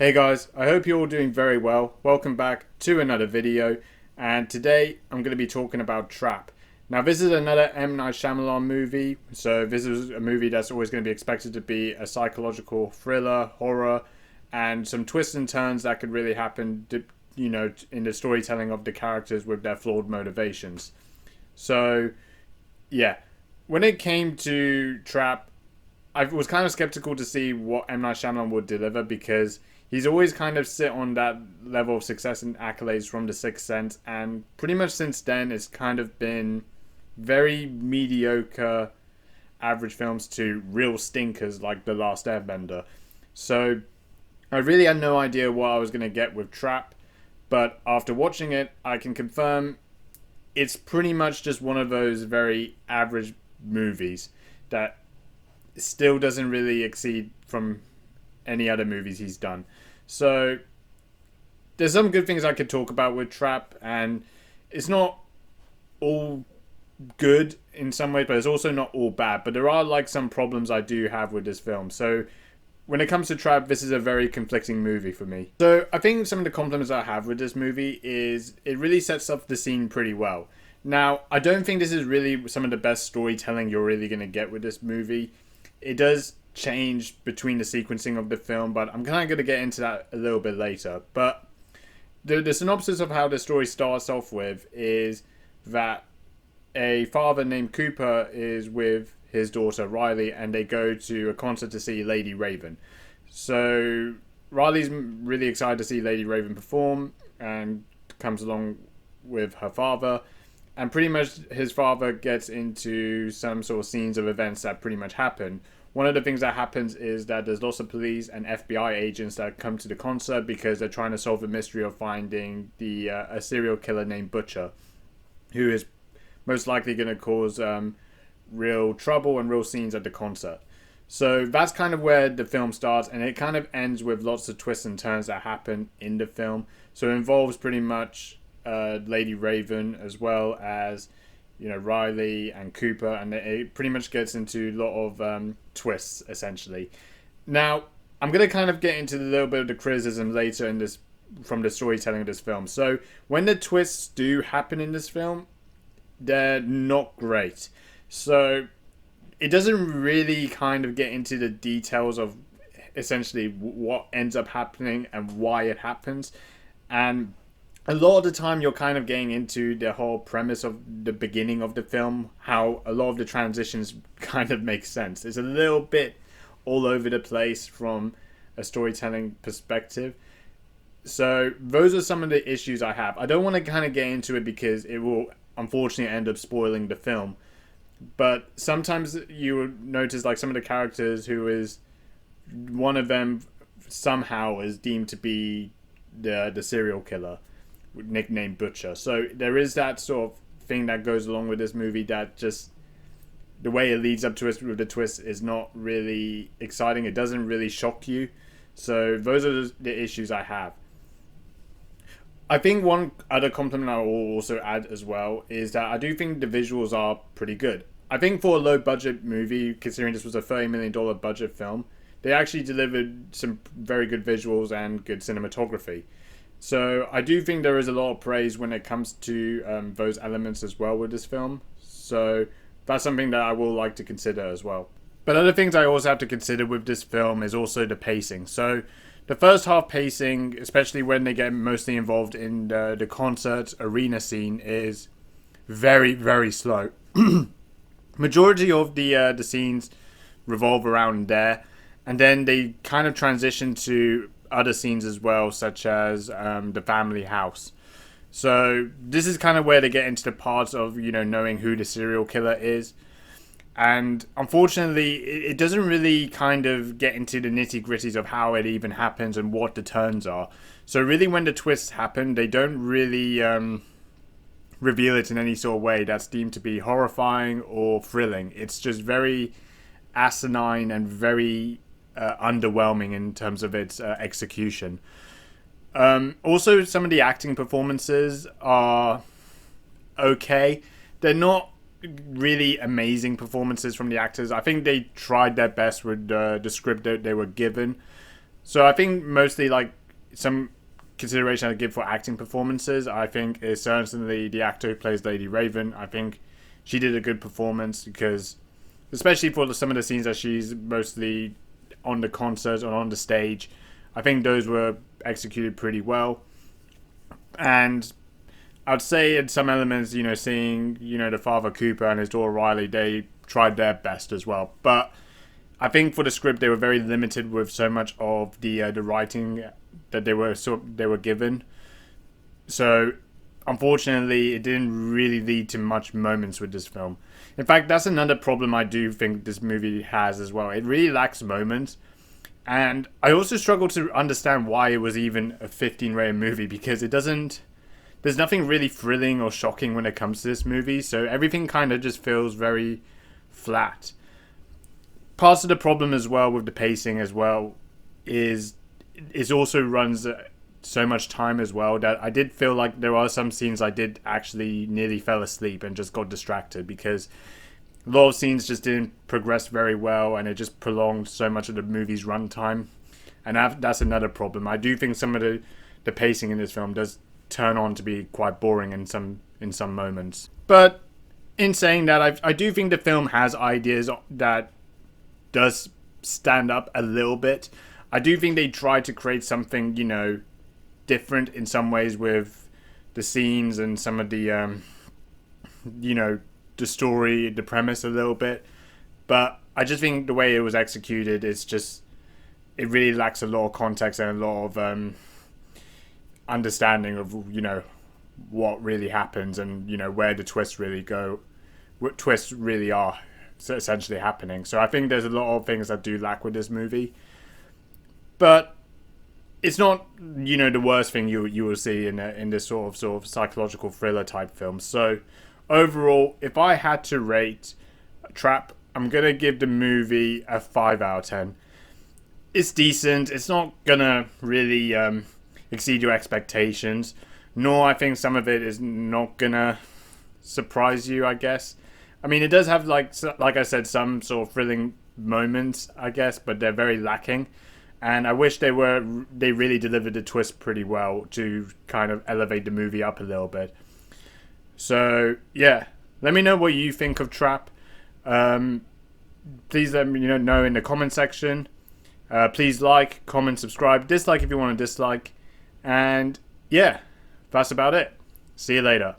Hey guys, I hope you're all doing very well. Welcome back to another video, and today I'm going to be talking about Trap. Now this is another M. Night Shyamalan movie, so this is a movie that's always going to be expected to be a psychological thriller, horror, and some twists and turns that could really happen, in the storytelling of the characters with their flawed motivations. So, yeah, when it came to Trap, I was kind of skeptical to see what M. Night Shyamalan would deliver because he's always kind of sit on that level of success and accolades from The Sixth Sense, and pretty much since then it's kind of been very mediocre average films to real stinkers like The Last Airbender. So I really had no idea what I was going to get with Trap, but after watching it I can confirm it's pretty much just one of those very average movies that still doesn't really exceed from any other movies he's done. So there's some good things I could talk about with Trap, and it's not all good in some ways, but it's also not all bad. But there are like some problems I do have with this film. So when it comes to Trap, this is a very conflicting movie for me. So I think some of the compliments I have with this movie is it really sets up the scene pretty well. Now, I don't think this is really some of the best storytelling you're really going to get with this movie. It does change between the sequencing of the film, but I'm kind of going to get into that a little bit later. But the synopsis of how the story starts off with is that a father named Cooper is with his daughter Riley, and they go to a concert to see Lady Raven. So Riley's really excited to see Lady Raven perform and comes along with her father, and pretty much his father gets into some sort of scenes of events that pretty much happen. One of the things that happens is that there's lots of police and FBI agents that come to the concert because they're trying to solve the mystery of finding a serial killer named Butcher, who is most likely going to cause real trouble and real scenes at the concert. So that's kind of where the film starts, and it kind of ends with lots of twists and turns that happen in the film. So it involves pretty much Lady Raven as well as Riley and Cooper, and it pretty much gets into a lot of twists essentially. Now I'm going to kind of get into a little bit of the criticism later in this from the storytelling of this film. So when the twists do happen in this film, they're not great. So it doesn't really kind of get into the details of essentially what ends up happening and why it happens. And a lot of the time you're kind of getting into the whole premise of the beginning of the film, how a lot of the transitions kind of make sense. It's a little bit all over the place from a storytelling perspective. So those are some of the issues I have. I don't want to kind of get into it because it will unfortunately end up spoiling the film. But sometimes you will notice like some of the characters who is one of them somehow is deemed to be the serial killer, nicknamed Butcher. So there is that sort of thing that goes along with this movie that just the way it leads up to it with the twist is not really exciting. It doesn't really shock you. So those are the issues I have. I think one other compliment I will also add as well is that I do think the visuals are pretty good. I think for a low budget movie, considering this was a $30 million budget film, they actually delivered some very good visuals and good cinematography. So I do think there is a lot of praise when it comes to those elements as well with this film. So that's something that I will like to consider as well. But other things I also have to consider with this film is also the pacing. So the first half pacing, especially when they get mostly involved in the concert arena scene, is very, very slow. Majority of the scenes revolve around there, and then they kind of transition to other scenes as well, such as the family house. So this is kind of where they get into the parts of knowing who the serial killer is, and unfortunately it doesn't really kind of get into the nitty-gritties of how it even happens and what the turns are. So really when the twists happen, they don't really reveal it in any sort of way that's deemed to be horrifying or thrilling. It's just very asinine and very underwhelming in terms of its execution. Also, some of the acting performances are okay. They're not really amazing performances from the actors. I think they tried their best with the script that they were given, So I think mostly like some consideration I give for acting performances, I think is certainly the actor who plays Lady Raven. I think she did a good performance because, especially for some of the scenes that she's mostly on the concert or on the stage, I think those were executed pretty well. And I'd say in some elements, seeing, the father Cooper and his daughter Riley, they tried their best as well. But I think for the script, they were very limited with so much of the writing that they were given. So unfortunately, it didn't really lead to much moments with this film. In fact, that's another problem I do think this movie has as well. It really lacks moments. And I also struggle to understand why it was even a 15-rated movie, because it doesn't... There's nothing really thrilling or shocking when it comes to this movie, so everything kind of just feels very flat. Part of the problem as well with the pacing as well is it also runs so much time as well that I did feel like there are some scenes I did actually nearly fell asleep and just got distracted, because a lot of scenes just didn't progress very well and it just prolonged so much of the movie's runtime. And that's another problem. I do think some of the pacing in this film does turn on to be quite boring in some moments. But in saying that, I do think the film has ideas that does stand up a little bit. I do think they try to create something, different in some ways with the scenes and some of the, the story, the premise a little bit. But I just think the way it was executed is just, it really lacks a lot of context and a lot of understanding of, what really happens and, where the twists really go, what twists really are essentially happening. So I think there's a lot of things that do lack with this movie. But it's not, the worst thing you will see in this sort of psychological thriller type film. So overall, if I had to rate Trap, I'm going to give the movie a 5 out of 10. It's decent. It's not going to really exceed your expectations. Nor I think some of it is not going to surprise you, I guess. I mean, it does have, like I said, some sort of thrilling moments, I guess, but they're very lacking. And I wish they really delivered the twist pretty well to kind of elevate the movie up a little bit. So, yeah. Let me know what you think of Trap. Please let me know in the comment section. Please like, comment, subscribe. Dislike if you want to dislike. And, yeah. That's about it. See you later.